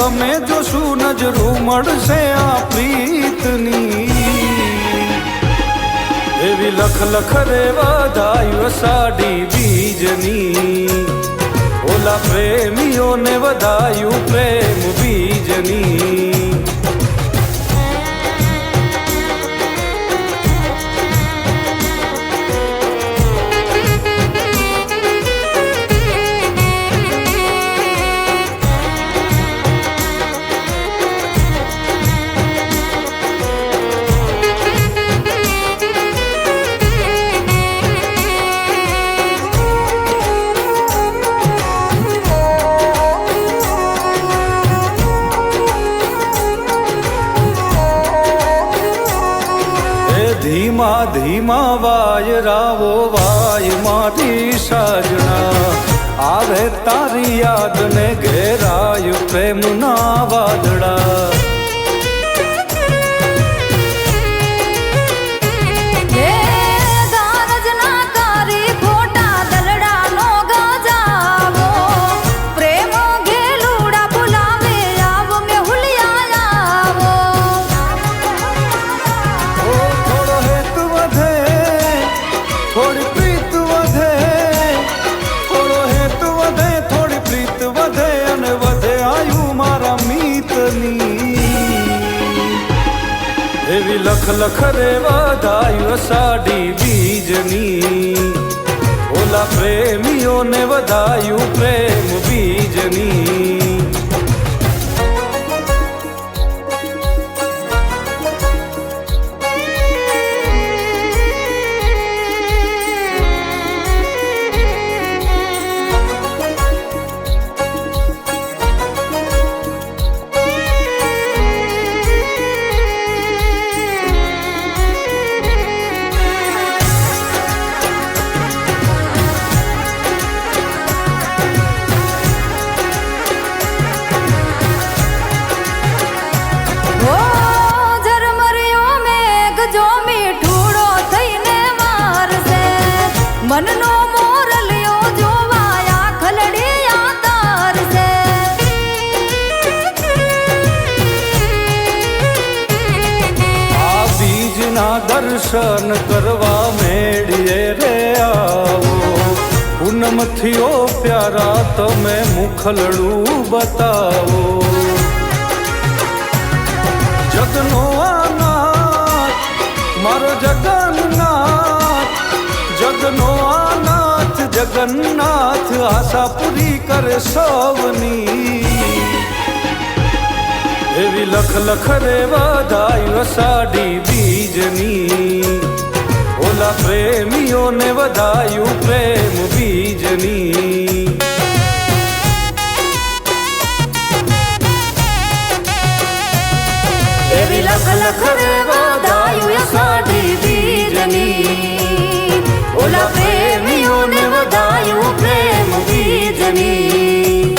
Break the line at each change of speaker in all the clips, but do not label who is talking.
અમે જોશું નજરું મળશે આ પ્રીતની એવી લખ લખ રે વધાયું અષાઢી બીજની ઓલા પ્રેમીઓને વધાયું પ્રેમ બીજની ધીમા ધીમા વાયરાવો વાય મારી સાજણા આવે તારી યાદ ને ઘેરાય પ્રેમના વાદળા એવી લખ લખ રે વધાયું અષાઢી બીજની ઓલા પ્રેમીઓને વધાયું પ્રેમ બીજની
મનનો મોરલિયો જોવાયા ખલડિયા તારસે
આ બીજના દર્શન કરવા મેળીએ રે આવો પૂનમથી ઓ પ્યારા તમે મુખલડું બતાવો જગનો આનાથ મારો જગન્નાથ જગનો આનાથ જગન્નાથ આશા પૂરી કરે સૌની એવી લખ લખ રે વધાયું અષાઢી બીજની ઓલા પ્રેમીઓને વધાયું પ્રેમ બીજની
એવી લખ લખ રે વધાયું અષાઢી બીજની ઓલા પ્રેમીઓને વધાયું પ્રેમ બીજની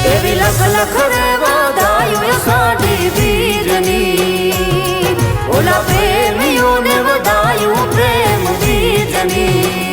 એવી લખ લખ રે વધાયું અષાઢી બીજની ઓલા પ્રેમીઓને વધાયું પ્રેમ બીજની